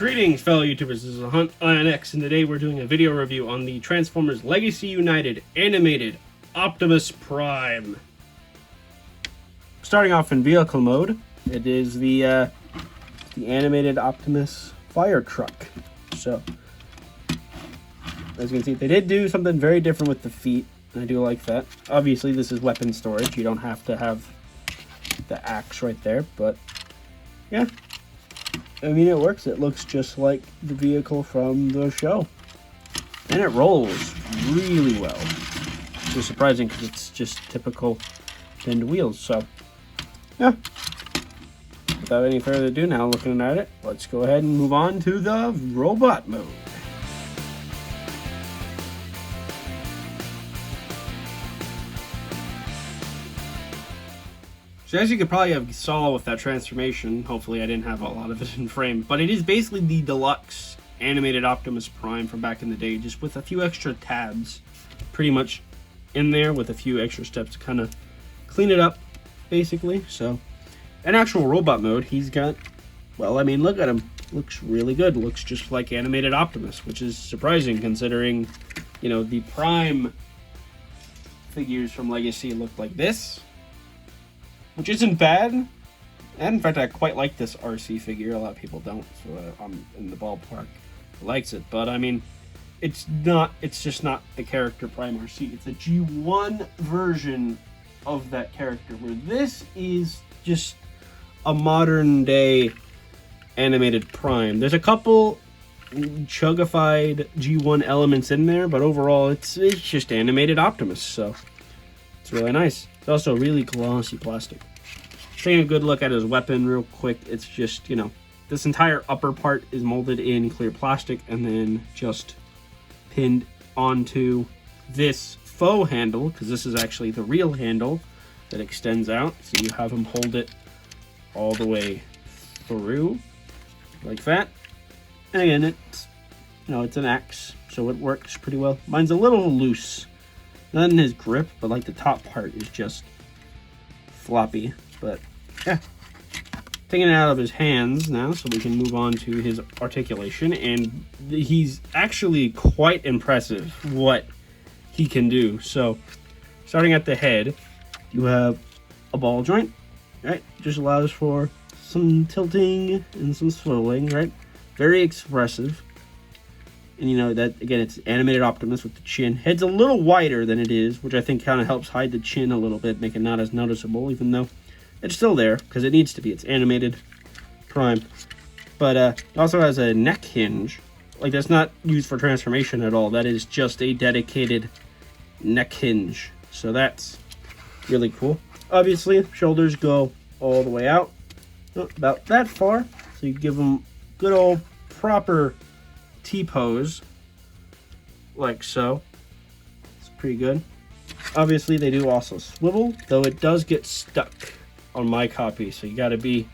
Greetings, fellow YouTubers. This is Hunt INX, and today we're doing a video review on the Transformers Legacy United animated Optimus Prime. Starting off in vehicle mode, it is the animated Optimus fire truck. So, as you can see, they did do something very different with the feet, and I do like that. Obviously, this is weapon storage. You don't have to have the axe right there, but yeah. I mean, it works. It looks just like the vehicle from the show. And it rolls really well. Which is surprising because it's just typical pinned wheels. So, yeah. Without any further ado, now looking at it, let's go ahead and move on to the robot mode. So as you could probably have saw with that transformation, hopefully I didn't have a lot of it in frame, but it is basically the deluxe animated Optimus Prime from back in the day, just with a few extra tabs pretty much in there with a few extra steps to kind of clean it up, basically. So, in actual robot mode, he's got, well, I mean, look at him. Looks really good. Looks just like animated Optimus, which is surprising considering, you know, the Prime figures from Legacy look like this. Which isn't bad, and in fact I quite like this RC figure. A lot of people don't, so I'm in the ballpark who likes it. But I mean, it's just not the character Prime RC. It's a G1 version of that character, where this is just a modern day animated Prime. There's a couple chugified G1 elements in there, but overall it's just animated Optimus, so it's really nice. It's also really glossy plastic. Taking a good look at his weapon real quick, it's just, you know, this entire upper part is molded in clear plastic and then just pinned onto this faux handle, because this is actually the real handle that extends out. So you have him hold it all the way through, like that. And again, it's, you know, it's an axe, so it works pretty well. Mine's a little loose. Not in his grip, but like the top part is just floppy. But yeah, taking it out of his hands now, so we can move on to his articulation. And he's actually quite impressive what he can do. So, starting at the head, you have a ball joint, right? Just allows for some tilting and some swiveling, right? Very expressive. And you know that, again, it's animated Optimus with the chin. Head's a little wider than it is, which I think kind of helps hide the chin a little bit, make it not as noticeable, even though it's still there, because it needs to be. It's animated Prime. But it also has a neck hinge. Like, that's not used for transformation at all. That is just a dedicated neck hinge. So that's really cool. Obviously, shoulders go all the way out, about that far. So you give them good old proper T-pose, like so. It's pretty good. Obviously, they do also swivel, though it does get stuck on my copy, so you gotta be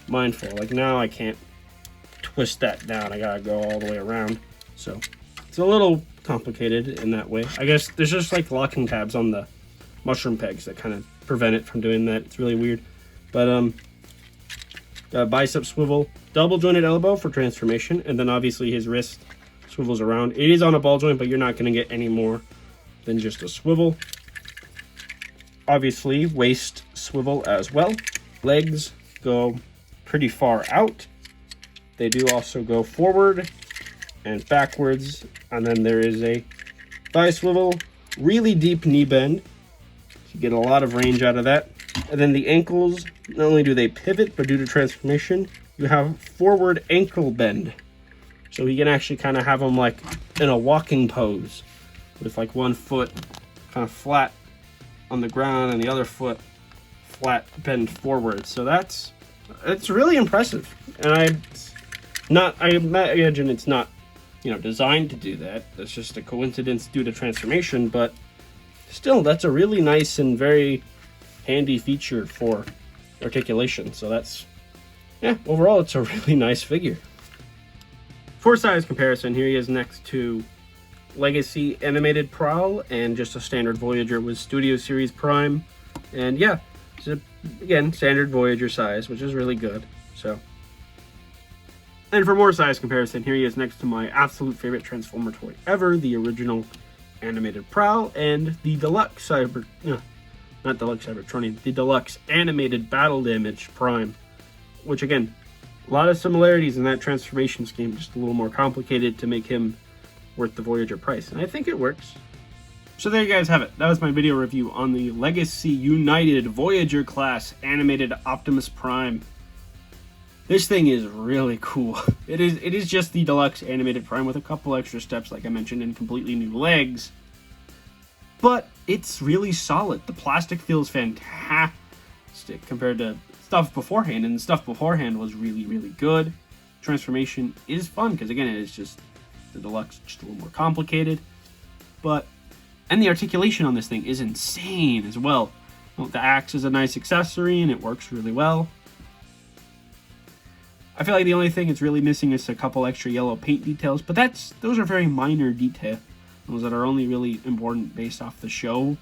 mindful. Like now, I can't twist that down. I gotta go all the way around. So it's a little complicated in that way. I guess there's just like locking tabs on the mushroom pegs that kind of prevent it from doing that. It's really weird. But got a bicep swivel, double jointed elbow for transformation, and then obviously his wrist swivels around. It is on a ball joint, but you're not going to get any more than just a swivel. Obviously, waist swivel as well. Legs go pretty far out. They do also go forward and backwards, and then there is a thigh swivel, really deep knee bend. You get a lot of range out of that. And then the ankles, not only do they pivot, but due to transformation, you have forward ankle bend. So you can actually kind of have them like in a walking pose with like one foot kind of flat on the ground and the other foot flat bend forward. So it's really impressive. And I imagine it's not, you know, designed to do that. That's just a coincidence due to transformation, but still, that's a really nice and very handy feature for articulation. So that's, yeah, overall it's a really nice figure. For size comparison, here he is next to Legacy Animated Prowl and just a standard Voyager with Studio Series Prime. And yeah, it's again standard Voyager size, which is really good. So And for more size comparison, here he is next to my absolute favorite Transformer toy ever, the original animated Prowl, and the deluxe not deluxe Cybertronian, the deluxe animated Battle Damage Prime, which again, a lot of similarities in that transformation scheme, just a little more complicated to make him worth the Voyager price, and I think it works. So there you guys have it. That was my video review on the Legacy United Voyager class animated Optimus Prime. This thing is really cool. It is just the deluxe animated Prime with a couple extra steps, like I mentioned, and completely new legs. But it's really solid. The plastic feels fantastic compared to stuff beforehand, and the stuff beforehand was really, really good. Transformation is fun, because again, it is just the deluxe, just a little more complicated. And the articulation on this thing is insane as well. The axe is a nice accessory, and it works really well. I feel like the only thing it's really missing is a couple extra yellow paint details, but those are very minor details that are only really important based off the show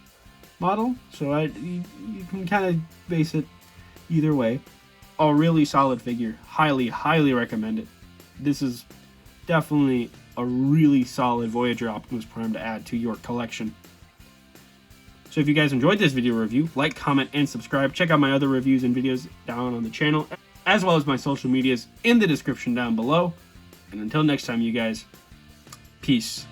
model. So you can kind of base it either way. A really solid figure. Highly, highly recommend it. This is definitely a really solid Voyager Optimus Prime to add to your collection. So if you guys enjoyed this video review, like, comment, and subscribe. Check out my other reviews and videos down on the channel, as well as my social medias in the description down below. And until next time, you guys, peace.